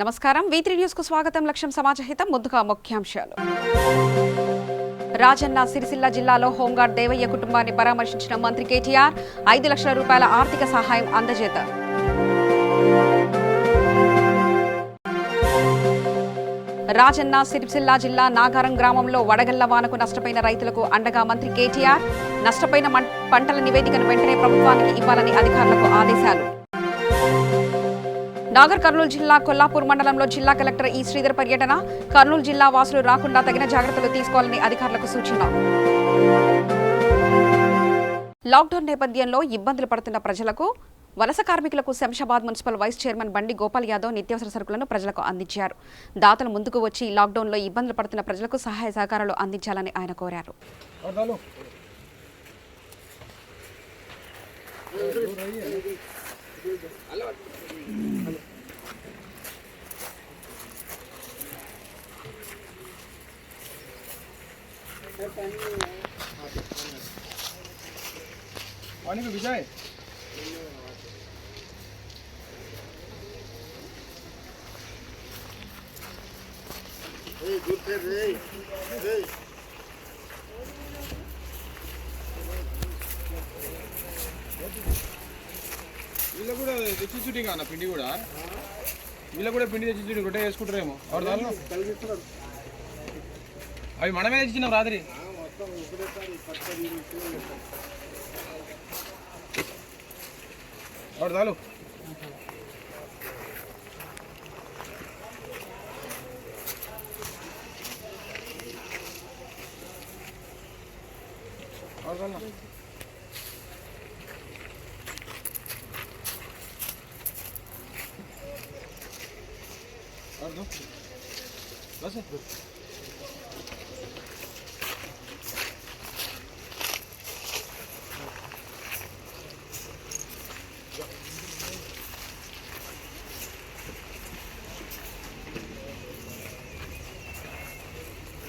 నమస్కారం V3 news కు స్వాగతం. లక్ష్యం సమాజహితం. ముందుగా ముఖ్యాంశాలు. రాజన్న సిరిసిల్ల జిల్లాలో హోంగార్డ్ దేవయ్య కుటుంబాన్ని పరామర్శించిన మంత్రి కేటీఆర్ 5 లక్షల రూపాయల ఆర్థిక సహాయం అందజేత. రాజన్న సిరిసిల్ల జిల్లా నాగారం గ్రామంలో వడగళ్ల వానకు నష్టపోయిన రైతులకు అండగా మంత్రి కేటీఆర్. నష్టపోయిన పంటల నివేదికను వెంటనే ప్రభుత్వానికి ఇవ్వాలని అధికారులకు ఆదేశాలు. నాగర్ కర్నూలు జిల్లా కొల్లాపూర్ మండలంలో జిల్లా కలెక్టర్ ఈ శ్రీధర్ పర్యటన. కర్నూలు జిల్లా వాసులు రాకుండా తగిన జాగ్రత్తలు తీసుకోవాలని అధికారులకు సూచన. లాక్డౌన్ నేపథ్యంలో ఇబ్బందులు పడుతున్న ప్రజలకు, వలస కార్మికులకు శంషాబాద్ మున్సిపల్ వైస్ చైర్మన్ బండి గోపాల్ యాదవ్ నిత్యావసర సరుకులను ప్రజలకు అందించారు. దాతలు ముందుకు వచ్చి లాక్డౌన్లో ఇబ్బందులు పడుతున్న ప్రజలకు సహాయ సహకారాలు అందించాలని ఆయన కోరారు. विजय వీళ్ళ కూడా తెచ్చి షూటింగ్ అన్న పిండి కూడా వీళ్ళ కూడా పిండి తెచ్చి షూటింగ్ రొట్టె వేసుకుంటారేమో అవి మనమే తెచ్చినాం రాత్రి చాలు बस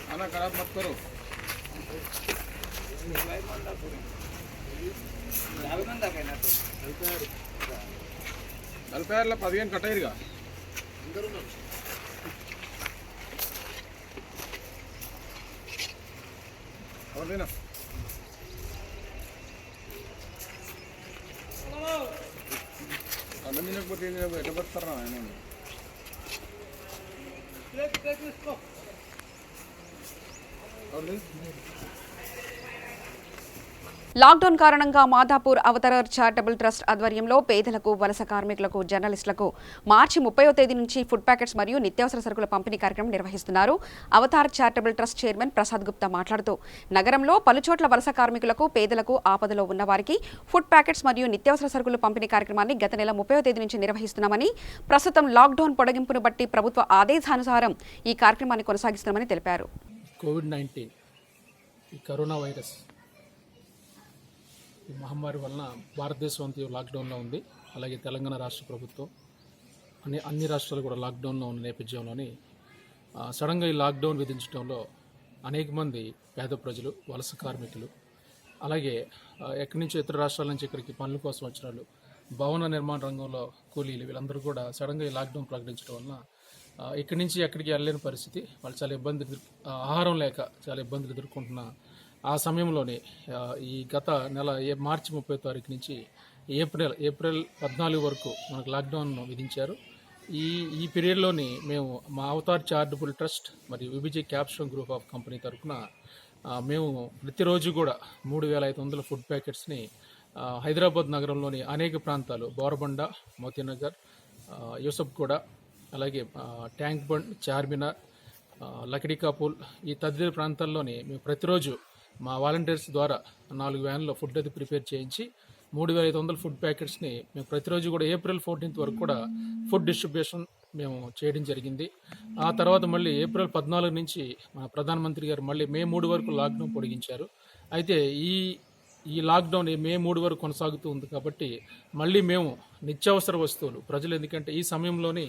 खाना खराब मत करो. నలభై 15 కట్టయిరుగా అవునా అన్నం తినకపోతే ఎట్లా పడతారా ఆయన లాక్డౌన్ కారణంగా మాదాపూర్ అవతార్ చారిటబుల్ ట్రస్ట్ ఆధ్వర్యంలో పేదలకు, వలస కార్మికులకు, జర్నలిస్టులకు మార్చి 30వ తేదీ నుంచి ఫుడ్ ప్యాకెట్స్ మరియు నిత్యావసర సరుకుల పంపిణీ కార్యక్రమం నిర్వహిస్తున్నారు. Avatar charitable trust chairman Prasad Gupta మాట్లాడుతూ నగరంలో పలుచోట్ల వలస కార్మికులకు, పేదలకు, ఆపదలో ఉన్న వారికి ఫుడ్ ప్యాకెట్స్ మరియు నిత్యావసర సరుకులు పంపిణీ కార్యక్రమాన్ని గత నెల 30వ తేదీ నుంచి నిర్వహిస్తున్నామని, ప్రస్తుతం లాక్డౌన్ పొడిగింపును బట్టి ప్రభుత్వ ఆదేశానుసారం ఈ కార్యక్రమాన్ని కొనసాగిస్తున్నామని తెలిపారు. కోవిడ్-19 ఈ కరోనా వైరస్ ఈ మహమ్మారి వలన భారతదేశం అంతా లాక్డౌన్లో ఉంది. అలాగే తెలంగాణ రాష్ట్ర ప్రభుత్వం అన్ని రాష్ట్రాలు కూడా లాక్డౌన్లో ఉన్న నేపథ్యంలోని సడన్గా ఈ లాక్డౌన్ విధించడంలో అనేక మంది పేద ప్రజలు, వలస కార్మికులు, అలాగే ఎక్కడి నుంచి ఇతర రాష్ట్రాల నుంచి ఇక్కడికి పనుల కోసం వచ్చిన వాళ్ళు, భవన నిర్మాణ రంగంలో కూలీలు, వీళ్ళందరూ కూడా సడన్గా ఈ లాక్డౌన్ ప్రకటించడం వలన ఇక్కడి నుంచి ఎక్కడికి వెళ్ళలేని పరిస్థితి, వాళ్ళు చాలా ఆహారం లేక చాలా ఇబ్బందులు ఎదుర్కొంటున్న ఆ సమయంలోనే ఈ గత నెల మార్చి 30వ తారీఖు నుంచి ఏప్రిల్ 14 వరకు మనకు లాక్డౌన్ విధించారు. ఈ పీరియడ్లోని మేము మా అవతార్ చారిటబుల్ ట్రస్ట్ మరియు VBG Capstone group of company తరఫున మేము ప్రతిరోజు కూడా 3500 ఫుడ్ ప్యాకెట్స్ని హైదరాబాద్ నగరంలోని అనేక ప్రాంతాలు, బోరబండ, మోతీనగర్, యూసఫ్గూడ, అలాగే ట్యాంక్ బండ్, చార్మినార్, లకడికాపూల్ ఈ తదితర ప్రాంతాల్లోని మేము ప్రతిరోజు మా వాలంటీర్స్ ద్వారా 4 వ్యాన్లో ఫుడ్ అది ప్రిపేర్ చేయించి 3500 ఫుడ్ ప్యాకెట్స్ని మేము ప్రతిరోజు కూడా ఏప్రిల్ 14 వరకు కూడా ఫుడ్ డిస్ట్రిబ్యూషన్ మేము చేయడం జరిగింది. ఆ తర్వాత మళ్ళీ ఏప్రిల్ 14 నుంచి మా ప్రధానమంత్రి గారు మళ్ళీ మే 3 వరకు లాక్డౌన్ పొడిగించారు. అయితే ఈ లాక్డౌన్ మే 3 వరకు కొనసాగుతూ ఉంది కాబట్టి మళ్ళీ మేము నిత్యావసర వస్తువులు ప్రజలు, ఎందుకంటే ఈ సమయంలోని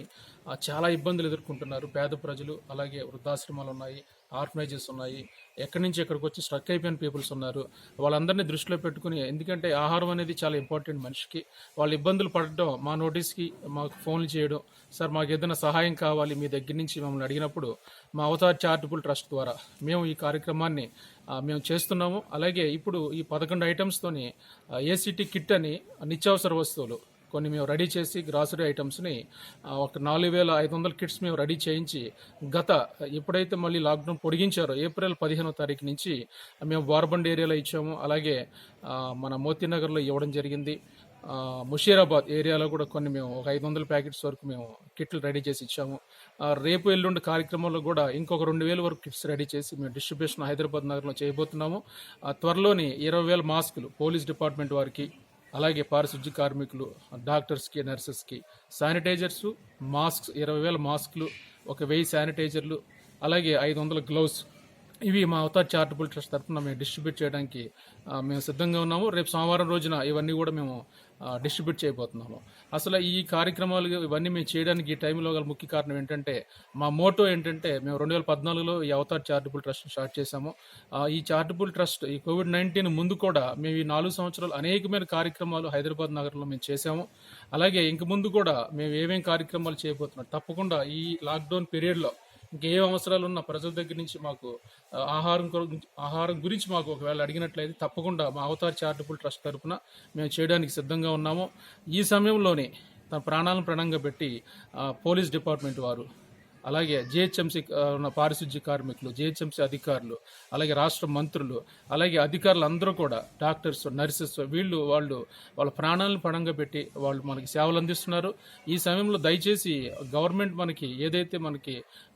చాలా ఇబ్బందులు ఎదుర్కొంటున్నారు పేద ప్రజలు. అలాగే వృద్ధాశ్రమాలు ఉన్నాయి, ఆర్ఫనైజెస్ ఉన్నాయి, ఎక్కడి నుంచి ఎక్కడికి వచ్చి స్ట్రక్ అయిపోయిన పీపుల్స్ ఉన్నారు. వాళ్ళందరినీ దృష్టిలో పెట్టుకుని, ఎందుకంటే ఆహారం అనేది చాలా ఇంపార్టెంట్ మనిషికి. వాళ్ళు ఇబ్బందులు పడడం మా నోటీస్కి మాకు ఫోన్లు చేయడం, సార్ మాకు ఏదైనా సహాయం కావాలి మీ దగ్గర నుంచి మమ్మల్ని అడిగినప్పుడు మా అవతార్ చారిటబుల్ ట్రస్ట్ ద్వారా మేము ఈ కార్యక్రమాన్ని మేము చేస్తున్నాము. అలాగే ఇప్పుడు ఈ 11 ఐటమ్స్తోని ఏసీటీ కిట్ అని నిత్యావసర వస్తువులు కొన్ని మేము రెడీ చేసి, గ్రాసరీ ఐటమ్స్ని ఒక 4500 కిట్స్ మేము రెడీ చేయించి, ఎప్పుడైతే మళ్ళీ లాక్డౌన్ పొడిగించారో ఏప్రిల్ 15వ తారీఖు నుంచి మేము బోర్బండ్ ఏరియాలో ఇచ్చాము. అలాగే మన మోతీనగర్లో ఇవ్వడం జరిగింది. ముషీరాబాద్ ఏరియాలో కూడా కొన్ని మేము ఒక 500 ప్యాకెట్స్ వరకు మేము కిట్లు రెడీ చేసి ఇచ్చాము. రేపు ఎల్లుండి కార్యక్రమంలో కూడా ఇంకొక 2000 వరకు కిట్స్ రెడీ చేసి మేము డిస్ట్రిబ్యూషన్ హైదరాబాద్ నగరంలో చేయబోతున్నాము. త్వరలోని 20,000 మాస్కులు పోలీస్ డిపార్ట్మెంట్ వారికి, అలాగే పారిశుద్ధ్య కార్మికులు, డాక్టర్స్కి, నర్సెస్కి శానిటైజర్సు, మాస్క్స్ 20,000 మాస్కులు, 1000 శానిటైజర్లు, అలాగే 500 గ్లౌస్, ఇవి మా అవతార్ చారిటబుల్ ట్రస్ట్ తరఫున మేము డిస్ట్రిబ్యూట్ చేయడానికి మేము సిద్ధంగా ఉన్నాము. రేపు సోమవారం రోజున ఇవన్నీ కూడా మేము డిస్ట్రిబ్యూట్ చేయబోతున్నాము. అసలు ఈ కార్యక్రమాలు ఇవన్నీ మేము చేయడానికి ఈ టైంలో గల ముఖ్య కారణం ఏంటంటే, మా మోటో ఏంటంటే, మేము 2014లో ఈ అవతార్ చారిటబుల్ ట్రస్ట్ స్టార్ట్ చేశాము. ఈ చారిటబుల్ ట్రస్ట్ ఈ కోవిడ్-19 ముందు కూడా మేము ఈ 4 సంవత్సరాలు అనేకమైన కార్యక్రమాలు హైదరాబాద్ నగరంలో మేము చేశాము. అలాగే ఇంక ముందు కూడా మేము ఏమేమి కార్యక్రమాలు చేయబోతున్నాం. తప్పకుండా ఈ లాక్డౌన్ పీరియడ్లో ఇంకేం అవసరాలు ఉన్న ప్రజల దగ్గర నుంచి మాకు ఆహారం గురించి మాకు ఒకవేళ అడిగినట్లయితే తప్పకుండా మా అవతార్ చారిటబుల్ ట్రస్ట్ తరఫున మేము చేయడానికి సిద్ధంగా ఉన్నాము. ఈ సమయంలోనే తన ప్రాణాలను ప్రణంగా పెట్టి పోలీస్ డిపార్ట్మెంట్ వారు, అలాగే జిహెచ్ఎంసీ ఉన్న పారిశుద్ధ్య కార్మికులు, జిహెచ్ఎంసీ అధికారులు, అలాగే రాష్ట్ర మంత్రులు, అలాగే అధికారులు అందరూ కూడా, డాక్టర్స్, నర్సెస్, వాళ్ళ ప్రాణాలను పణంగా పెట్టి వాళ్ళు మనకి సేవలు అందిస్తున్నారు. ఈ సమయంలో దయచేసి గవర్నమెంట్ మనకి ఏదైతే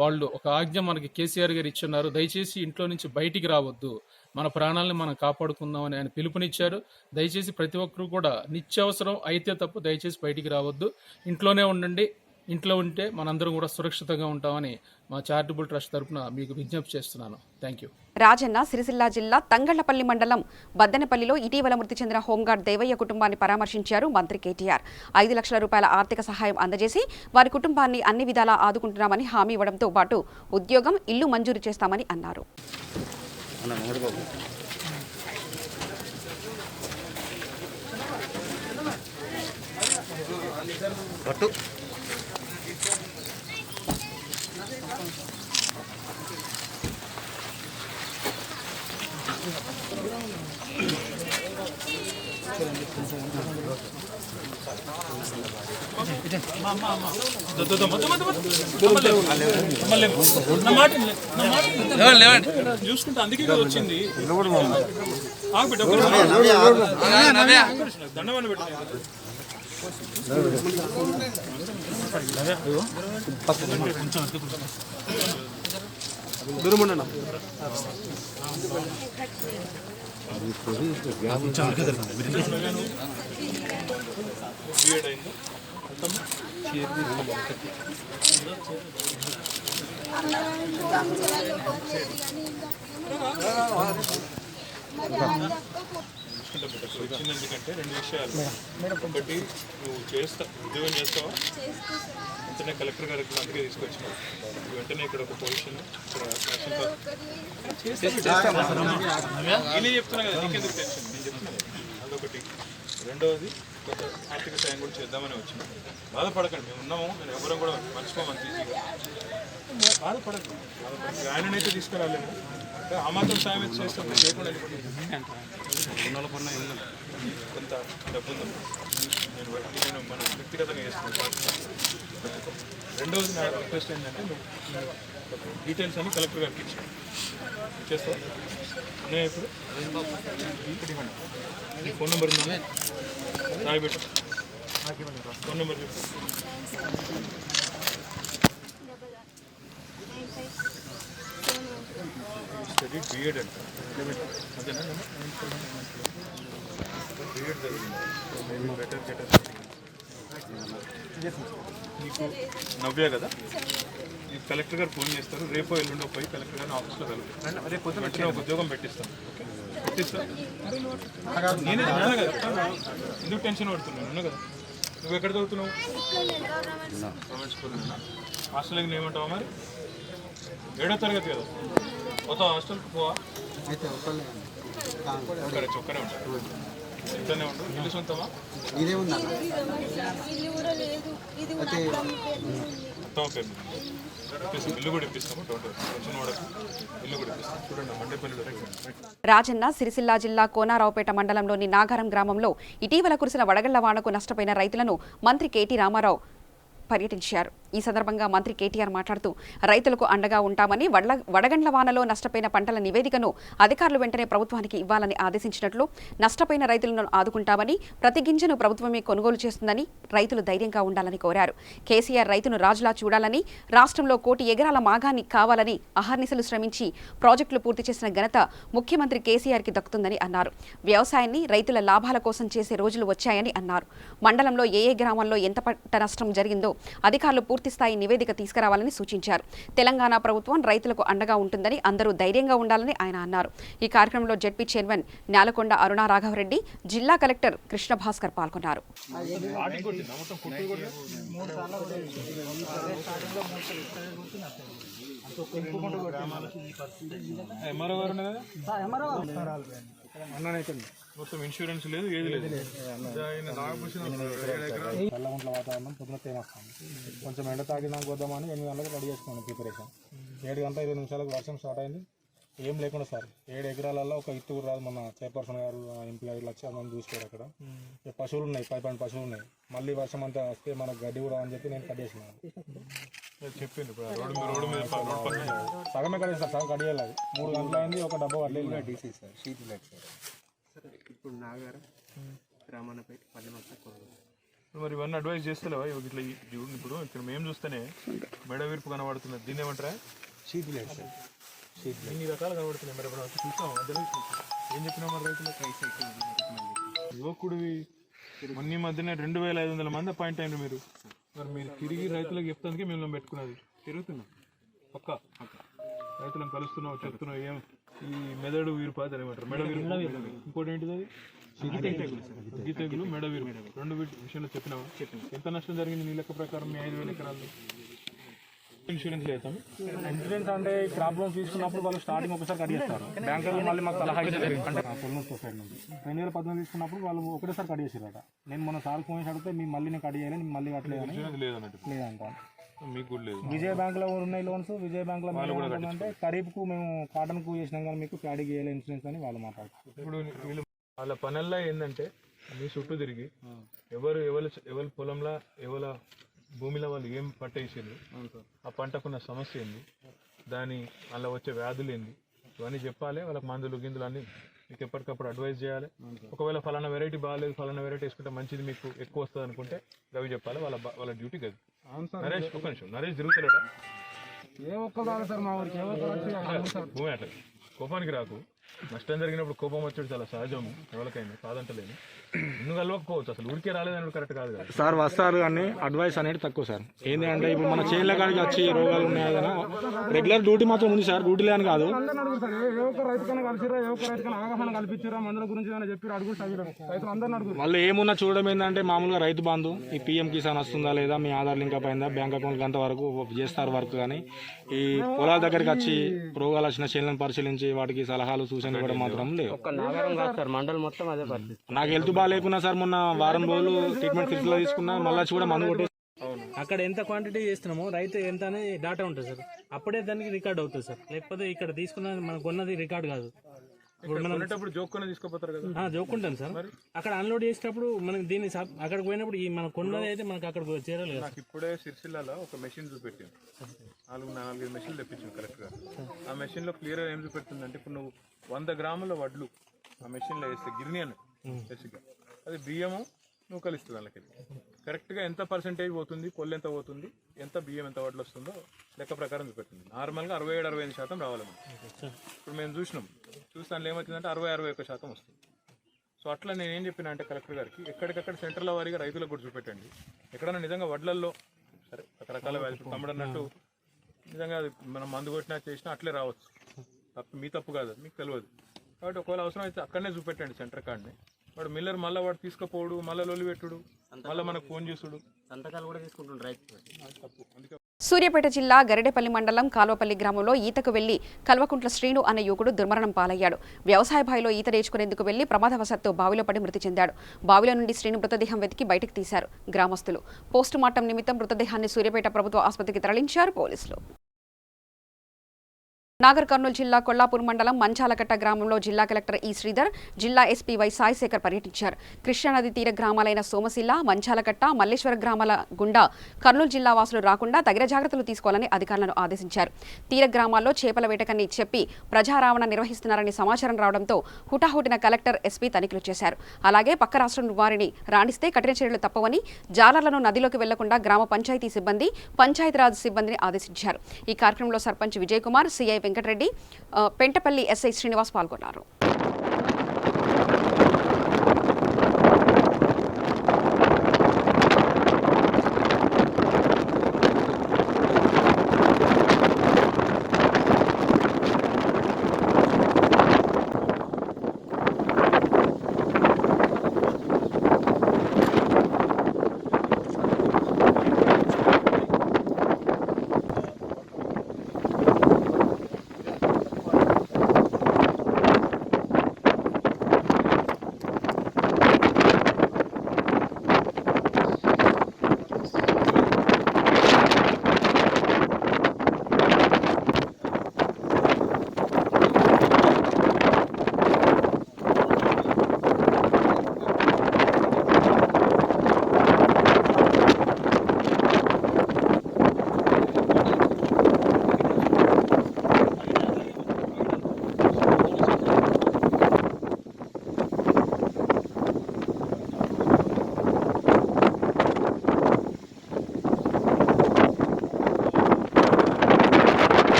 వాళ్ళు ఒక ఆజ్ఞ మనకి కేసీఆర్ గారు ఇచ్చున్నారు, దయచేసి ఇంట్లో నుంచి బయటికి రావద్దు, మన ప్రాణాలను మనం కాపాడుకుందామని ఆయన పిలుపునిచ్చారు. దయచేసి ప్రతి ఒక్కరూ కూడా నిత్యావసరం అయితే తప్ప దయచేసి బయటికి రావద్దు, ఇంట్లోనే ఉండండి. ఇంట్లో ఉంటే మనందరం కూడా సురక్షితంగా ఉంటామని మా చారిటబుల్ ట్రస్ట్ తరఫున మీకు విజ్ఞప్తి చేస్తున్నాను. Thank you. రాజన్న సిరిసిల్ల జిల్లా తంగళ్లపల్లి మండలం బద్దెనపల్లిలో ఇటీవల మృతి చెందిన హోంగార్డ్ దేవయ్య కుటుంబాన్ని పరామర్శించారు మంత్రి కేటీఆర్. 5 లక్షల రూపాయల ఆర్థిక సహాయం అందజేసి వారి కుటుంబాన్ని అన్ని విధాలా ఆదుకుంటున్నామని హామీ ఇవ్వడంతో పాటు ఉద్యోగం, ఇల్లు మంజూరు చేస్తామని అన్నారు. చూసుకుంటే అందుకే వచ్చింది. దండమని పెట్టి దూరం వచ్చిందెందుకంటే 2 విషయాలు. ఒకటి, నువ్వు ఉద్యోగం చేస్తావా, వెంటనే కలెక్టర్ గారికి అందుకే తీసుకొచ్చినావు. వెంటనే ఇక్కడ ఒక పొజిషన్ నేనే చెప్తున్నా కదా, నీకెందుకు టెన్షన్, నేను చెప్తున్నాను. అదొకటి. రెండవది, కొంత ఆర్థిక సాయం కూడా చేద్దామని వచ్చినాం. బాధపడకండి, మేము ఉన్నాము, నేను ఎవరం కూడా మర్చిపోమని ఈజీగా. బాధపడకండి. ఆయననైతే తీసుకురాలేము, ఆ మాత్రం సాయం అయితే చేస్తాం. చేయకుండా కొంత డబ్బు ఉందా, నేను మనం వ్యక్తిగతంగా చేస్తున్నాను. రెండవది నా రిక్వెస్ట్ ఏంటంటే, నువ్వు డీటెయిల్స్ అన్ని కలెక్టర్ గారికి ఇచ్చేస్తావు. నేను ఇప్పుడు ఇక్కడ ఇవ్వండి. నీ ఫోన్ నెంబర్ ఉందా, రాయబెట్టు. ఫోన్ నెంబర్ చెప్పు. స్టడీ బిఎడ్ అంట, అదేనా? బిఎడ్ జరిగింది, బెటర్ నీకు నవ్య కదా, ఈ కలెక్టర్ గారు ఫోన్ చేస్తారు. రేపో ఎల్లుండో పోయి కలెక్టర్ గారిని ఆఫీస్లో కలుగుతారు. రేపు వెంటనే ఒక ఉద్యోగం పెట్టిస్తాను. ఓకే, పెట్టిస్తాను. నేనే చెప్తాను కదా, ఎందుకు టెన్షన్ పడుతున్నాను కదా. నువ్వు ఎక్కడ చదువుతున్నావు? Government school. హాస్టల్కి ఏమంటావా మరి? 7వ తరగతి కదా, కొత్త హాస్టల్కి పోవా? ఒక్కరే ఉంటారు, ఇక్కడనే ఉంటారు. ఇల్లు సొంతమా? మొత్తం ఓకే, ఇల్లు కూడా ఇప్పిస్తాము. టెన్షన్ పడకు, ఇల్లు కూడా ఇప్పిస్తాము. చూడండి మండేపల్లిలో. రాజన్న సిరిసిల్ల జిల్లా కోనారావుపేట మండలంలోని నాగారం గ్రామంలో ఇటీవల కురిసిన వడగళ్ల వానకు నష్టపోయిన రైతులను మంత్రి కేటీ రామారావు పర్యటించారు. ఈ సందర్భంగా మంత్రి కేటీఆర్ మాట్లాడుతూ రైతులకు అండగా ఉంటామని, వడగండ్ల వానలో నష్టపోయిన పంటల నివేదికను అధికారులు వెంటనే ప్రభుత్వానికి ఇవ్వాలని ఆదేశించినట్లు, నష్టపోయిన రైతులను ఆదుకుంటామని, ప్రతి గింజను ప్రభుత్వమే కొనుగోలు చేస్తుందని రైతులు ధైర్యంగా ఉండాలని కోరారు. కేసీఆర్ రైతును రాజులా చూడాలని, రాష్ట్రంలో 1 కోటి ఎకరాల మాగాన్ని కావాలని అహర్నిశలు శ్రమించి ప్రాజెక్టులు పూర్తి చేసిన ఘనత ముఖ్యమంత్రి కేసీఆర్కి దక్కుతుందని అన్నారు. వ్యవసాయాన్ని రైతుల లాభాల కోసం చేసే రోజులు వచ్చాయని అన్నారు. మండలంలో ఏ గ్రామాల్లో ఎంత పంట నష్టం జరిగిందో అధికారులు పూర్తిస్థాయి నివేదిక తీసుకురావాలని సూచించారు. తెలంగాణ ప్రభుత్వం రైతులకు అండగా ఉంటుందని, అందరూ ధైర్యంగా ఉండాలని ఆయన అన్నారు. ఈ కార్యక్రమంలో జెడ్పీ చైర్మన్ న్యాలకొండ అరుణ రాఘవరెడ్డి, జిల్లా కలెక్టర్ కృష్ణ భాస్కర్ పాల్గొన్నారు. మొత్తం ఇన్సూరెన్స్ లేదు, ఏది లేదు. చల్లగుంట్ల వాతావరణం, పొద్దున తేమ వస్తుంది. కొంచెం ఎండ తాగినాక వద్దామని 8 గంటలకు రెడీ చేసుకున్నాను ప్రిపరేషన్. 7 గంటల 20 నిమిషాలకు వర్షం స్టార్ట్ అయింది. ఏం లేకుండా సార్ 7 ఎకరాలలో ఒక ఇత్తు కూడా రాదు. మన చైర్పర్సన్ గారు ఎంపీ గారు వచ్చి మనం చూసుకోరు. అక్కడ పశువులు ఉన్నాయి, 10 పశువులు ఉన్నాయి. మళ్ళీ వర్షం అంతా వస్తే మనకు గడ్డి కూడా అని చెప్పి నేను కట్ చేసినాను. చెప్పింది సగమే కట్టేస్తారు, సగం కట్ చేయాలి. 3 గంటలు అయింది, ఒక డబ్బా పడలేదు. డీసీ సార్ షీట్ లేదు సార్. ఇప్పుడు నాగారం రామన్నపేట పల్లె మొత్తం మరి ఇవన్నీ అడ్వైజ్ చేస్తలేవా? ఇట్లా ఇప్పుడు ఇక్కడ మేము చూస్తేనే మెడ వీర్పు కనబడుతున్నది, దీన్ని ఏమంటారా? షీట్ లేదు సార్. షీట్ ఇన్ని రకాలు కనబడుతున్నాయి. మరి ఇప్పుడు చూస్తాం ఏం చెప్పినా మరి రైతులకు? యువకుడివి మొన్న మధ్యన 2500 మంది అపాయింట్ అయినారు మీరు. మరి మీరు తిరిగి రైతులకు చెప్తానికి మేము పెట్టుకున్నది తిరుగుతున్నాం. పక్క రైతులను కలుస్తున్నావు, చెప్తున్నావు. ఏం ఈ మెదడు వీరు పాత ఏమంటారు? మెడ వీరు. ఇంకోటి ఏంటిది? అది అగ్గి తెగులు, మెడ వీరు. 2 విషయంలో చెప్పినావా? ఎంత నష్టం జరిగింది నీ లెక్క ప్రకారం మీ 5000 ఎకరాలు? ఇన్సూరెన్స్ లేదా? ఇన్సూరెన్స్ అంటే క్రాప్ లోన్ తీసుకున్నప్పుడు వాళ్ళు స్టార్టింగ్ ఒకసారి కట్ చేస్తారు. బ్యాంకులు మళ్ళీ మాకు సలహా ఇచ్చారు. అంటే పొల్యూషన్ సొసైటీ నుంచి 2018 తీసుకున్నప్పుడు వాళ్ళు ఒకటేసారి కట్ చేసారట. నేను మన సార్ ఫోన్ చేసి అడిగితే మీ మళ్ళీ నేను కట్ చేయాలి, మళ్ళీ కట్టలేదని లేదంట. మీకు కూడా లేదు. విజయ బ్యాంకులో ఉన్నాయి లోన్స్. విజయ బ్యాంకులో అంటే ఖరీఫ్కు మేము కాటన్కు చేసినాం కానీ మీకు ప్యాడీకి వేయాలి ఇన్సూరెన్స్ అని వాళ్ళు మాట్లాడుతారు. ఇప్పుడు వీళ్ళు వాళ్ళ పనుల్లో ఏంటంటే మీ చుట్టూ తిరిగి ఎవరి పొలంలో ఎవరి భూమిలో వాళ్ళు ఏం పంట వేసారు, ఆ పంటకున్న సమస్య ఏంది, దాని అలా వచ్చే వ్యాధులు ఏంది, ఇవన్నీ చెప్పాలి. వాళ్ళకి మందులు గిందులు అన్నీ మీకు ఎప్పటికప్పుడు అడ్వైజ్ చేయాలి. ఒకవేళ ఫలానా వెరైటీ బాగాలేదు, ఫలానా వెరైటీ వేసుకుంటే మంచిది, మీకు ఎక్కువ వస్తుంది అనుకుంటే అవి చెప్పాలి. వాళ్ళ డ్యూటీ అది. నరేష్ ఒక్క నిమిషం, నరేష్ తిరుగుతాడా? భూమి అట్లా కోపానికి రాకు. నష్టం జరిగినప్పుడు కోపం వచ్చాడు చాలా సహజం, ఎవరికైనా కాదంటలేను. నువ్వు కలవకపోవచ్చు, అసలు ఊరికే రాలేదని కరెక్ట్ కాదు కదా సార్. వస్తారు కానీ అడ్వైస్ అనేది తక్కువ సార్. ఏంటి అంటే ఇప్పుడు మన చేనుల కాడికి వచ్చి రోగాలు ఉన్నాయి కదా, రెగ్యులర్ డ్యూటీ మాత్రం ఉంది సార్. డ్యూటీ లేని కాదు. వాళ్ళు ఏమున్నా చూడడం ఏంటంటే మామూలుగా రైతు బంధు, ఈ పిఎం కిసాన్ వస్తుందా లేదా, మీ ఆధార్ లింక్ అప్ అయిందా, బ్యాంక్ అకౌంట్ అంత వరకు చేస్తారు వర్క్. కానీ ఈ పొలాల దగ్గరికి వచ్చి రోగాలు వచ్చిన చేనులను పరిశీలించి వాటికి సలహాలు సూచనలు కూడా మాత్రం లేవు. నాకు హెల్త్ బాగాలేకున్నా సార్ మొన్న వారం రోజులు ట్రీట్మెంట్ ఫీజులో తీసుకున్నా, మళ్ళీ కూడా మందు కొట్టి అక్కడ ఎంత క్వాంటిటీ చేస్తున్నామో రైతు ఎంత అనేది డాటా ఉంటుంది సార్. అప్పుడే దానికి రికార్డ్ అవుతుంది సార్. లేకపోతే ఇక్కడ తీసుకున్న మనం కొన్నది రికార్డ్ కాదు. ఇప్పుడు మనం జోక్కునే తీసుకోపోతారు కదా? జోక్కుంటాం సార్. అక్కడ అన్లోడ్ చేసేటప్పుడు మనకి దీన్ని అక్కడికి పోయినప్పుడు ఈ మనం కొన్నది అయితే మనకి అక్కడ చేరలేదు. నాకు ఇప్పుడే సిరిసిల్లలో ఒక మెషిన్ చూపెట్టాను. 4 మెషిన్లు తెప్పించాను కరెక్ట్గా. ఆ మెషిన్లో క్లియర్గా ఏం చూపెడుతుందంటే, ఇప్పుడు నువ్వు 100 గ్రాముల వడ్లు ఆ మెషిన్లో వేస్తే గిర్ని అని బేసిక్గా అది బియ్యము నువ్వు కలుస్తుంది. వాళ్ళకి కరెక్ట్గా ఎంత పర్సెంటేజ్ పోతుంది, పొల్లు ఎంత పోతుంది, ఎంత బియ్యం ఎంత వడ్లు వస్తుందో లెక్క ప్రకారం చూపెడుతుంది. నార్మల్గా 67-65% రావాలి మనం. ఇప్పుడు మేము చూస్తాను ఏమవుతుందంటే 60-61% వస్తుంది. సో అట్లా నేనేం చెప్పినా అంటే కలెక్టర్ గారికి, ఎక్కడికక్కడ సెంటర్ల వారీగా రైతులకు కూడా చూపెట్టండి. ఎక్కడన్నా నిజంగా వడ్లల్లో సరే రకరకాల వ్యాధులు తమ్ముడన్నట్టు నిజంగా మనం మందు కొట్టినా చేసినా అట్లే రావచ్చు. మీ తప్పు కాదు, మీకు తెలియదు. కాబట్టి ఒకవేళ అవసరం అయితే అక్కడనే చూపెట్టండి సెంటర్ కాడనే. వాడు మిల్లర్ మళ్ళీ వాడు తీసుకుపోవడు, మళ్ళీ లొల్లి పెట్టుడు, మళ్ళీ మనకు ఫోన్ చేసుడు, సంతకాలు కూడా తీసుకుంటుండ్రు రైతు. తప్పు. అందుకే సూర్యాపేట జిల్లా గరిడేపల్లి మండలం కాల్వపల్లి గ్రామంలో ఈతకు వెళ్లి కల్వకుంట్ల శ్రీను అనే యువకుడు దుర్మరణం పాలయ్యాడు. వ్యవసాయ బావిలో ఈత నేర్చుకునేందుకు వెళ్లి ప్రమాదవశాత్తు బావిలో పడి మృతి చెందాడు. బావిలో నుండి శ్రీను మృతదేహం వెతికి బయటకు తీశారు గ్రామస్తులు. పోస్టుమార్టం నిమిత్తం మృతదేహాన్ని సూర్యాపేట ప్రభుత్వ ఆసుపత్రికి తరలించారు పోలీసులు. నాగర్ కర్నూలు జిల్లా కొల్లాపూర్ మండలం మంచాలకట్ట గ్రామంలో జిల్లా కలెక్టర్ ఈ శ్రీధర్, జిల్లా ఎస్పీ వై సాయిశేఖర్ పర్యటించారు. కృష్ణానది తీర గ్రామాలైన సోమశిల, మంచాలకట్ట, మల్లేశ్వర గ్రామాల గుండా కర్నూలు జిల్లా వాసులు రాకుండా తగిన జాగ్రత్తలు తీసుకోవాలని అధికారులను ఆదేశించారు. తీర గ్రామాల్లో చేపల వేటకని చెప్పి ప్రజారావణ నిర్వహిస్తున్నారని సమాచారం రావడంతో హుటాహుటిన కలెక్టర్, ఎస్పీ తనిఖీలు చేశారు. అలాగే పక్క రాష్ట్రం వారిని రాణిస్తే కఠిన చర్యలు తప్పవని, జాలర్లను నదిలోకి వెళ్లకుండా గ్రామ పంచాయతీ సిబ్బంది, పంచాయతీరాజ్ సిబ్బందిని ఆదేశించారు. ఈ కార్యక్రమంలో సర్పంచ్ విజయ్ కుమార్, సిఐ వెంకటరెడ్డి, పెంటపల్లి ఎస్ఐ శ్రీనివాస్ పాల్గొన్నారు.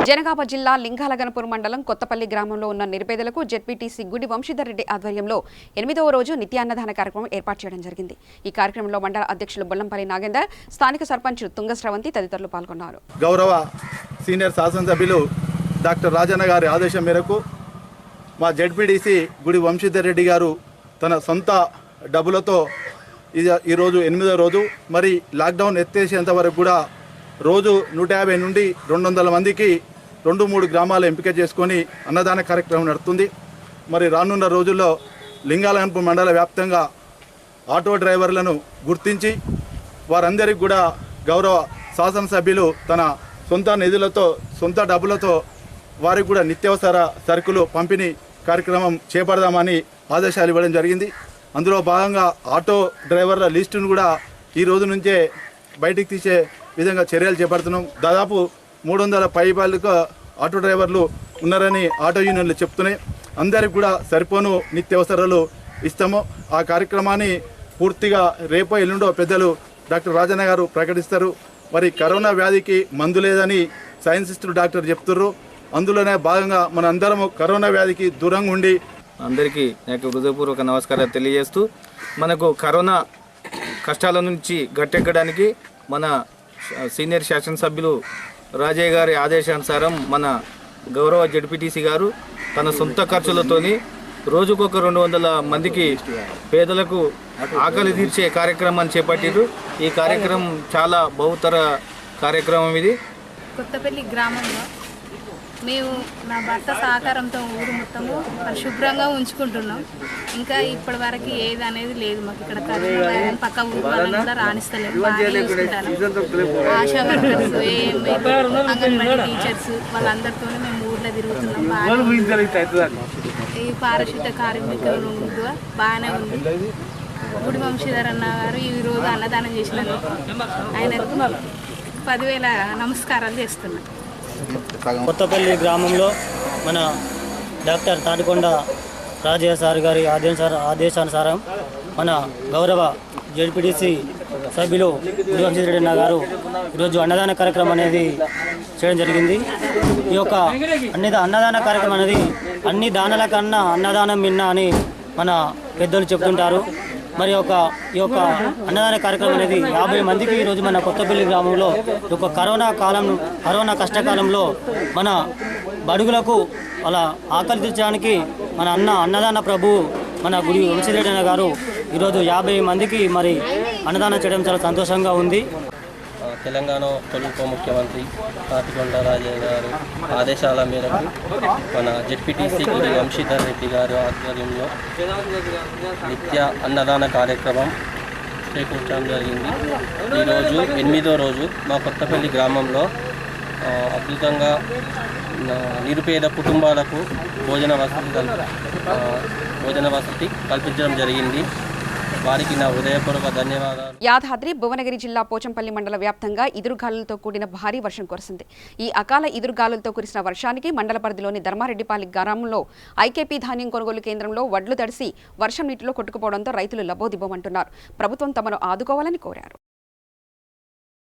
జనగామ జిల్లా లింగాలగనపూర్ మండలం కొత్తపల్లి గ్రామంలో ఉన్న నిరుపేదలకు జెడ్పీటీసీ గుడి వంశీధర్ రెడ్డి ఆధ్వర్యంలో 8వ రోజు నిత్యాన్నదాన కార్యక్రమం ఏర్పాటు చేయడం జరిగింది. ఈ కార్యక్రమంలో మండల అధ్యక్షులు బొల్లంపల్లి నాగేందర్, స్థానిక సర్పంచ్ తుంగశ్రవంతి తదితరులు పాల్గొన్నారు. గౌరవ సీనియర్ శాసనసభ్యులు డాక్టర్ రాజన్న గారి ఆదేశం మేరకు మా జెడ్పీటీసీ గుడి వంశీధర్ రెడ్డి గారు తన సొంత డబ్బులతో ఈరోజు 8వ రోజు, మరి లాక్డౌన్ ఎత్తేసేంత వరకు కూడా రోజు 150 నుండి 200 మందికి 2-3 గ్రామాలు ఎంపిక చేసుకొని అన్నదాన కార్యక్రమం నడుస్తుంది. మరి రానున్న రోజుల్లో లింగాలగనపూర్ మండల వ్యాప్తంగా ఆటో డ్రైవర్లను గుర్తించి వారందరికీ కూడా గౌరవ శాసనసభ్యులు తన సొంత నిధులతో, సొంత డబ్బులతో వారికి కూడా నిత్యావసర సరుకులు పంపిణీ కార్యక్రమం చేపడదామని ఆదేశాలు ఇవ్వడం జరిగింది. అందులో భాగంగా ఆటో డ్రైవర్ల లిస్టును కూడా ఈ రోజు నుంచే బయటికి తీసే విధంగా చర్యలు చేపడుతున్నాం. దాదాపు 300 పైబాలకు ఆటో డ్రైవర్లు ఉన్నారని ఆటో యూనియన్లు చెప్తున్నాయి. అందరికి కూడా సరిపోను నిత్యావసరాలు ఇస్తాము. ఆ కార్యక్రమాన్ని పూర్తిగా రేపో ఎల్లుండో పెద్దలు డాక్టర్ రాజన్న గారు ప్రకటిస్తారు. మరి కరోనా వ్యాధికి మందు లేదని సైన్సిస్టులు డాక్టర్ చెప్తున్నారు. అందులోనే భాగంగా మన అందరము కరోనా వ్యాధికి దూరంగా ఉండి అందరికీ నాకు హృదయపూర్వక నమస్కారాలు తెలియజేస్తూ, మనకు కరోనా కష్టాల నుంచి గట్టెక్కడానికి మన సీనియర్ శాసనసభ్యులు రాజయ్య గారి ఆదేశానుసారం మన గౌరవ జెడ్పీటీసీ గారు తన సొంత ఖర్చులతోని రోజుకొక 200 మందికి పేదలకు ఆకలి తీర్చే కార్యక్రమాన్ని చేపట్టారు. ఈ కార్యక్రమం చాలా బహుతర కార్యక్రమం. ఇది కొత్తపల్లి గ్రామంలో మేము నా భర్త సహకారంతో ఊరు మొత్తము పరిశుభ్రంగా ఉంచుకుంటున్నాం. ఇంకా ఇప్పటి వరకు ఏది అనేది లేదు మాకు ఇక్కడ. కరోనా పక్క ఊరు వాళ్ళని కూడా రాణిస్తలేదు, బాగానే చూసుకుంటాను. ఆశా వర్కర్స్, అంగన్వాడీ టీచర్స్ వాళ్ళందరితో మేము ఊర్లో తిరుగుతున్నాం. బాగా ఈ పారిశుద్ధ కార్మికులు బాగానే ఉంది. గుడి వంశీధర్ అన్న గారు ఈరోజు అన్నదానం చేసినందుకు ఆయనకు 10,000 నమస్కారాలు చేస్తున్నాను. కొత్తపల్లి గ్రామంలో మన డాక్టర్ తాటికొండ రాజయ్య సార్ గారి ఆదేశానుసారం మన గౌరవ జెడ్పీటీసీ సభ్యులు గుడి వంశీధర్ రెడ్డి గారు ఈరోజు అన్నదాన కార్యక్రమం అనేది చేయడం జరిగింది. ఈ యొక్క అన్నదాన కార్యక్రమం అనేది అన్ని దానాల కన్నా అన్నదానం మిన్న అని మన పెద్దలు చెప్తుంటారు. మరి ఈ యొక్క అన్నదాన కార్యక్రమం అనేది 50 మందికి ఈరోజు మన కొత్తపల్లి గ్రామంలో ఒక కరోనా కష్టకాలంలో మన బడుగులకు అలా ఆకలి తీర్చడానికి మన అన్నదాన ప్రభువు మన గుడి వంశీధర్ రెడ్డి గారు ఈరోజు 50 మందికి మరి అన్నదానం చేయడం చాలా సంతోషంగా ఉంది. తెలంగాణ తొలి ఉప ముఖ్యమంత్రి తాటికొండ రాజయ్య గారు ఆదేశాల మేరకు మన జెడ్పీటీసీ గుడి వంశీధర్ రెడ్డి గారు ఆధ్వర్యంలో నిత్య అన్నదాన కార్యక్రమం చేకూర్చడం జరిగింది. ఈరోజు 8వ రోజు మా కొత్తపల్లి గ్రామంలో అద్భుతంగా నిరుపేద కుటుంబాలకు భోజన వసతి కల్పించడం జరిగింది. వారికి నా హృదయపూర్వక ధన్యవాదాలు. యాదాద్రి భువనగిరి జిల్లా పోచంపల్లి మండల వ్యాప్తంగా ఈదురుగాలులతో కూడిన భారీ వర్షం కురిసింది. ఈ అకాల ఈదురుగాలులతో కురిసిన వర్షానికి మండల పరిధిలోని ధర్మారెడ్డిపాలి గ్రామంలో ఐకేపీ ధాన్యం కొనుగోలు కేంద్రంలో వడ్లు తడిసి వర్షం నీటిలో కొట్టుకుపోవడంతో రైతులు లబోదిబోమంటున్నారు. ప్రభుత్వం తమను ఆదుకోవాలని కోరారు.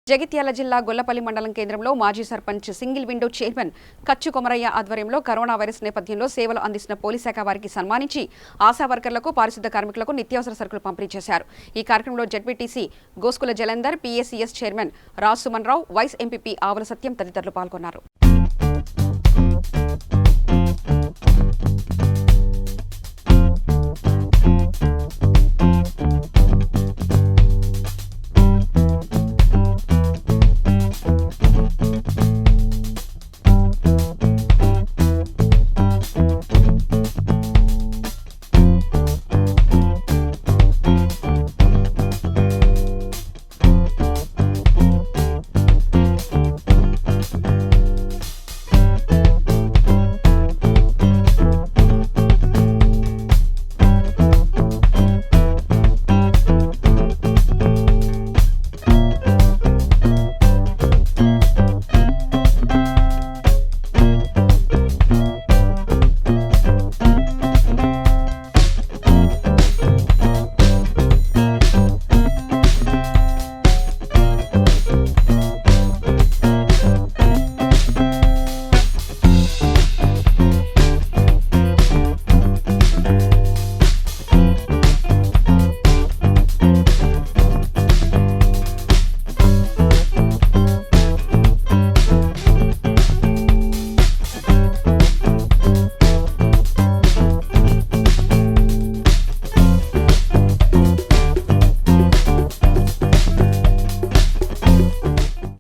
జగిత్యాల జిల్లా గొల్లపల్లి మండలం కేంద్రంలో మాజీ sarpanch single window chairman Kachchu Komaraiah ఆధ్వర్యంలో కరోనా వైరస్ నేపథ్యంలో సేవలు అందిస్తున్న పోలీస్ శాఖ వారికి సన్మానించి ఆశా వర్కర్లకు పారిశుద్ధ కార్మికులకు నిత్యావసర సరుకులు పంపిణీ చేశారు. ఈ కార్యక్రమంలో ZPTC Goskula Jalandhar, PACS chairman Raj Suman Rao, vice MPP Avula Satyam తదితరులు పాల్గొన్నారు.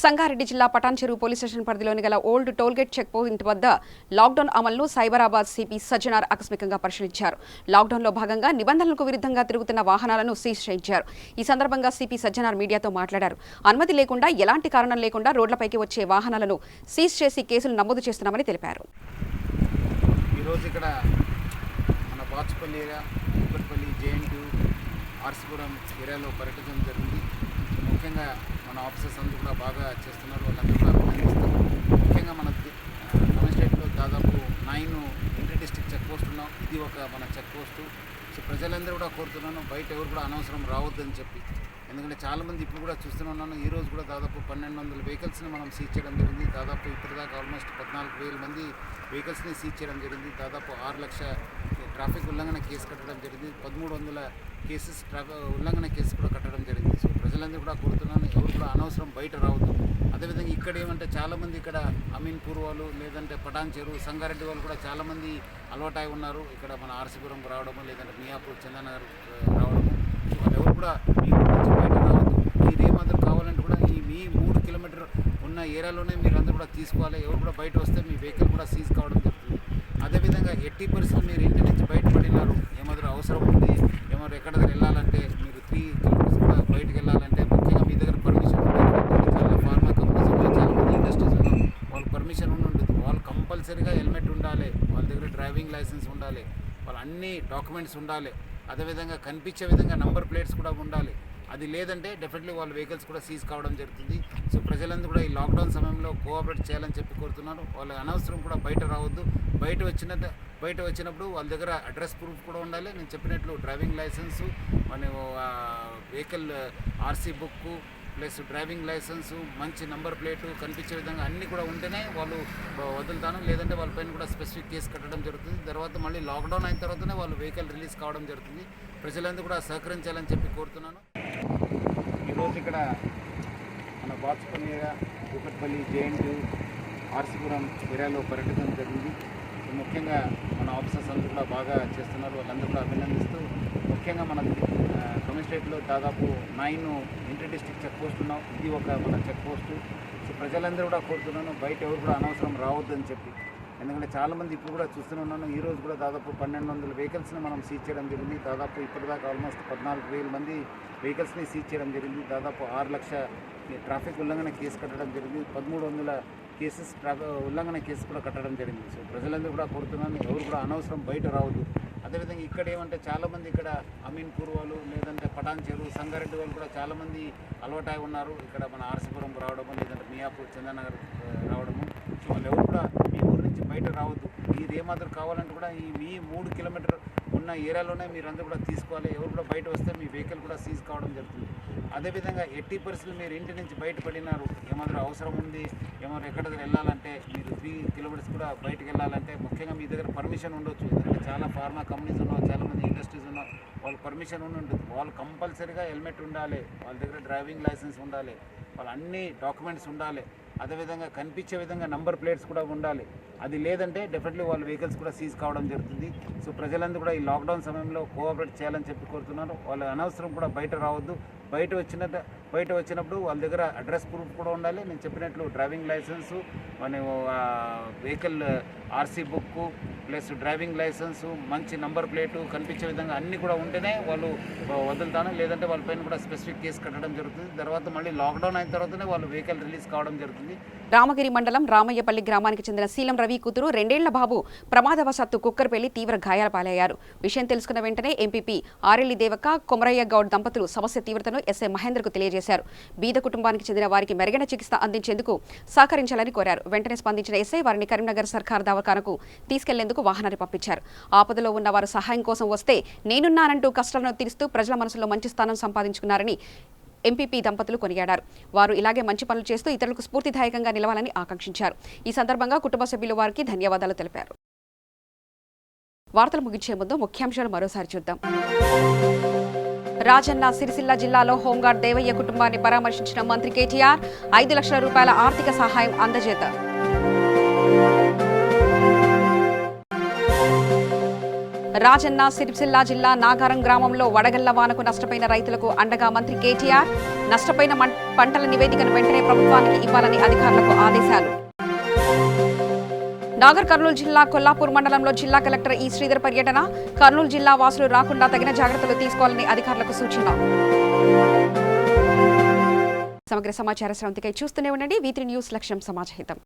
సంగారెడ్డి జిల్లా పటాన్ చెరువు పోలీస్ స్టేషన్ పరిధిలోని గల ఓల్డ్ టోల్గేట్ చెక్ పోయింట్ వద్ద లాక్డౌన్ అమలును సైబరాబాద్ సిపి సజ్జనార్ ఆకస్మికంగా పరిశీలించారు. లాక్డౌన్లో భాగంగా నిబంధనలకు విరుద్ధంగా తిరుగుతున్న వాహనాలను సీజ్ చేయించారు. ఈ సందర్భంగా సిపి సజ్జనార్ మీడియాతో మాట్లాడారు. అనుమతి లేకుండా ఎలాంటి కారణం లేకుండా రోడ్లపైకి వచ్చే వాహనాలను సీజ్ చేసి కేసులు నమోదు చేస్తున్నామని తెలిపారు. ఈరోజు ఇక్కడ మన బాచుపల్లి ఏరియా, కుక్కట్పల్లి, జేఎన్టీ, ఆర్సిపురం ఏరియాలో పర్యటించడం జరిగింది. ముఖ్యంగా మన ఆఫీసర్స్ అందరూ కూడా బాగా చేస్తున్నారు, వాళ్ళందరూ కూడా అభినందిస్తారు. ముఖ్యంగా మన స్టేట్లో దాదాపు 9 ఇంటర్ డిస్ట్రిక్ట్ చెక్ పోస్ట్ ఉన్నాం. ఇది ఒక మన చెక్ పోస్టు. సో ప్రజలందరూ కూడా కోరుతున్నాను, బయట ఎవరు కూడా అనవసరం రావద్దని చెప్పి. ఎందుకంటే చాలామంది ఇప్పుడు కూడా చూస్తూనే ఉన్నాను. ఈరోజు కూడా దాదాపు 1200 వెహికల్స్ని మనం సీజ్ చేయడం జరిగింది. దాదాపు ఇప్పటిదాకా ఆల్మోస్ట్ 14,000 మంది వెహికల్స్ని సీజ్ చేయడం జరిగింది. దాదాపు 6 లక్షల ట్రాఫిక్ ఉల్లంఘన కేసు కట్టడం జరిగింది. 1300 కేసెస్ ఉల్లంఘన కేసు కూడా కట్టడం జరిగింది. సో ప్రజలందరూ కూడా కోరుతున్నాను, ఎవరు కూడా అనవసరం బయట రావద్దు. అదేవిధంగా ఇక్కడ ఏమంటే చాలామంది ఇక్కడ అమీన్పూర్ వాళ్ళు, లేదంటే పటాన్ చెరువు, సంగారెడ్డి వాళ్ళు కూడా చాలామంది అలవాటై ఉన్నారు. ఇక్కడ మన ఆర్సీపురం రావడము, లేదంటే మియాపూర్, చందనగర్ రావడము. వాళ్ళు ఎవరు కూడా మీరు బయట రావద్దు. మీరేమాత్రం కావాలంటే కూడా మీ 3 కిలోమీటర్ ఉన్న ఏరియాలోనే మీరు అందరూ కూడా తీసుకోవాలి. ఎవరు కూడా బయట వస్తే మీ వెహికల్ కూడా సీజ్ కావడం జరుగుతుంది. అదేవిధంగా 80% మీరు ఇంటి నుంచి బయటపడినారు, ఏమాత్రం అవసరం ఉంది, ఏమాత్రం ఎక్కడ దగ్గర వెళ్ళాలంటే మీరు 3 కిలోమీటర్స్ కూడా బయటకు వెళ్ళాలంటే ముఖ్యంగా మీ దగ్గర పర్మిషన్ ఉంటుంది. చాలా ఫార్మా కంపెనీస్ ఉన్నాయి, చాలామంది ఇండస్ట్రీస్ ఉన్నాయి, వాళ్ళకి పర్మిషన్ ఉంటుంది. వాళ్ళు కంపల్సరీగా హెల్మెట్ ఉండాలి, వాళ్ళ దగ్గర డ్రైవింగ్ లైసెన్స్ ఉండాలి, వాళ్ళ అన్ని డాక్యుమెంట్స్ ఉండాలి. అదేవిధంగా కనిపించే విధంగా నంబర్ ప్లేట్స్ కూడా ఉండాలి. అది లేదంటే డెఫినెట్లీ వాళ్ళ వెహికల్స్ కూడా సీజ్ కావడం జరుగుతుంది. సో ప్రజలందరూ కూడా ఈ లాక్డౌన్ సమయంలో కోఆపరేట్ చేయాలని చెప్పి కోరుతున్నారు. వాళ్ళు అనవసరం కూడా బయట రావద్దు. బయట వచ్చినప్పుడు వాళ్ళ దగ్గర అడ్రస్ ప్రూఫ్ కూడా ఉండాలి. నేను చెప్పినట్లు డ్రైవింగ్ లైసెన్సు, మన vehicle RC book plus driving licence, మంచి నంబర్ ప్లేటు కనిపించే విధంగా అన్నీ కూడా ఉంటేనే వాళ్ళు వదులుతాను, లేదంటే వాళ్ళపైన కూడా స్పెసిఫిక్ కేసు కట్టడం జరుగుతుంది. తర్వాత మళ్ళీ లాక్డౌన్ అయిన తర్వాతనే వాళ్ళు వెహికల్ రిలీజ్ కావడం జరుగుతుంది. ప్రజలందరూ కూడా సహకరించాలని చెప్పి కోరుతున్నాను. ఈరోజు ఇక్కడ మన బాచుపల్లి ఏరియా, కూకట్పల్లి, జేఎన్టీ, ఆర్సీపురం ఏరియాలో పర్యటన జరిగింది. ముఖ్యంగా మన ఆఫీసర్స్ అందరూ కూడా బాగా చేస్తున్నారు, వాళ్ళందరూ కూడా అభినందిస్తూ, ముఖ్యంగా మన కమిషనరేట్లో దాదాపు 9 ఇంటర్ డిస్ట్రిక్ట్ చెక్ పోస్ట్ ఉన్నాం. ఇది ఒక మన చెక్ పోస్టు. సో ప్రజలందరూ కూడా కోరుతున్నాను, బయట ఎవరు కూడా అనవసరం రావద్దని చెప్పి. ఎందుకంటే చాలామంది ఇప్పుడు కూడా చూస్తున్నాను, ఈరోజు కూడా దాదాపు 1200 వెహికల్స్ని మనం సీజ్ చేయడం జరిగింది. దాదాపు ఇప్పటిదాకా ఆల్మోస్ట్ 14,000 మంది వెహికల్స్ని సీజ్ చేయడం జరిగింది. దాదాపు 6 లక్షల ట్రాఫిక్ ఉల్లంఘన కేసు కట్టడం జరిగింది. 1300 కేసెస్ ఉల్లంఘన కేసు కూడా కట్టడం జరిగింది. సో ప్రజలందరూ కూడా కోరుతున్నాను, ఎవరు కూడా అనవసరం బయట రావద్దు. అదేవిధంగా ఇక్కడ ఏమంటే చాలామంది ఇక్కడ అమీన్పూర్ వాళ్ళు, లేదంటే పటాన్ చెరువు, సంగారెడ్డి వాళ్ళు కూడా చాలామంది అలవాటై ఉన్నారు. ఇక్కడ మన ఆర్సీపురం రావడము, లేదంటే మియాపూర్, చందనగర్ రావడము. సో వాళ్ళు ఎవరు కూడా మీ ఊరు నుంచి బయట రావద్దు. మీరు ఏమాత్రం కావాలంటే కూడా మీ 3 కిలోమీటర్ ఉన్న ఏరియాలోనే మీరందరూ కూడా తీసుకోవాలి. ఎవరు కూడా బయట వస్తే మీ వెహికల్ కూడా సీజ్ కావడం జరుగుతుంది. అదేవిధంగా 80% మీరు ఇంటి నుంచి బయటపడినారు, ఏమాత్రం అవసరం ఉంది, ఏమాత్రం ఎక్కడ వెళ్ళాలంటే మీరు 3 కిలోమీటర్స్ కూడా బయటకు వెళ్ళాలంటే ముఖ్యంగా మీ దగ్గర పర్మిషన్ ఉండొచ్చు. ఎందుకంటే చాలా ఫార్మా కంపెనీస్ ఉన్నాయి, చాలామంది ఇండస్ట్రీస్ ఉన్నాయి, వాళ్ళ పర్మిషన్ ఉంటుంది. వాళ్ళు కంపల్సరీగా హెల్మెట్ ఉండాలి, వాళ్ళ దగ్గర డ్రైవింగ్ లైసెన్స్ ఉండాలి, వాళ్ళ అన్ని డాక్యుమెంట్స్ ఉండాలి. అదేవిధంగా కనిపించే విధంగా నంబర్ ప్లేట్స్ కూడా ఉండాలి. అది లేదంటే డెఫినెట్లీ వాళ్ళ వెహికల్స్ కూడా సీజ్ కావడం జరుగుతుంది. సో ప్రజలందరూ కూడా ఈ లాక్డౌన్ సమయంలో కోఆపరేట్ చేయాలని చెప్పి కోరుతున్నారు. వాళ్ళు అనవసరం కూడా బయట రావద్దు. బయట వచ్చినప్పుడు వాళ్ళ దగ్గర అడ్రస్ ప్రూఫ్ కూడా ఉండాలి. నేను చెప్పినట్లు డ్రైవింగ్ లైసెన్సు, మన vehicle RC book plus driving licence, మంచి నంబర్ ప్లేటు కనిపించే విధంగా అన్నీ కూడా ఉంటేనే వాళ్ళు వదులుతాను, లేదంటే వాళ్ళపైన కూడా స్పెసిఫిక్ కేసు కట్టడం జరుగుతుంది. తర్వాత మళ్ళీ లాక్డౌన్ అయిన తర్వాతనే వాళ్ళు వెహికల్ రిలీజ్ కావడం జరుగుతుంది. రామగిరి మండలం రామయ్యపల్లి గ్రామానికి చెందిన శీలం రవి కూతురు 2 ఏళ్ల బాబు ప్రమాదవశాత్తు కుక్కర్ పెళ్లి తీవ్ర గాయాల పాలయ్యారు. విషయం తెలుసుకున్న వెంటనే ఎంపీపీ ఆరెల్లి దేవక్క, కొమరయ్య గౌడ్ దంపతులు సమస్య తీవ్రతను ఎస్ఐ మహేందర్కు తెలియజేశారు. బీద కుటుంబానికి చెందిన వారికి మెరుగైన చికిత్స అందించేందుకు సహకరించాలని కోరారు. వెంటనే స్పందించిన ఎస్ఐ వారిని కరీంనగర్ సర్కార్ దవాఖానకు తీసుకెళ్లేందుకు వాహనాన్ని పంపించారు. ఆపదలో ఉన్న వారు సహాయం కోసం వస్తే నేనున్నానంటూ కష్టాలను తీరుస్తూ ప్రజల మనసులో మంచి స్థానం సంపాదించుకున్నారని ఎంపీపీ దంపతులు కొనియాడారు. వారు ఇలాగే మంచి పనులు చేస్తూ ఇతరులకు స్ఫూర్తిదాయకంగా నిలవాలని ఆకాంక్షించారు. ఈ సందర్భంగా కుటుంబ సభ్యులు వారికి ధన్యవాదాలు తెలిపారు. వార్తలు ముగించే ముందు ముఖ్యాంశాలు మరోసారి చూద్దాం. రాజన్న సిరిసిల్ల జిల్లాలో హోంగార్డ్ దేవయ్య కుటుంబాన్ని పరామర్శించిన మంత్రి కేటీఆర్ 5 లక్షల రూపాయల ఆర్థిక సహాయం అందజేత. రాజన్న సిరిసిల్ల జిల్లా నాగారం గ్రామంలో వడగళ్ల వానకు నష్టపోయిన రైతులకు అండగా మంత్రి కేటీఆర్. నష్టపోయిన పంటల నివేదికను వెంటనే ప్రభుత్వానికి ఇవ్వాలని అధికారులకు ఆదేశాలు. నాగర్ కర్నూలు జిల్లా కొల్లాపూర్ మండలంలో జిల్లా కలెక్టర్ ఈ శ్రీధర్ పర్యటన. కర్నూలు జిల్లా వాసులు రాకుండా తగిన జాగ్రత్తలు తీసుకోవాలని అధికారులకు సూచన. సమగ్ర సమాచార శ్రవంతికై చూస్తూనే ఉండండి. V3 న్యూస్, లక్ష్యం సమాజహితం.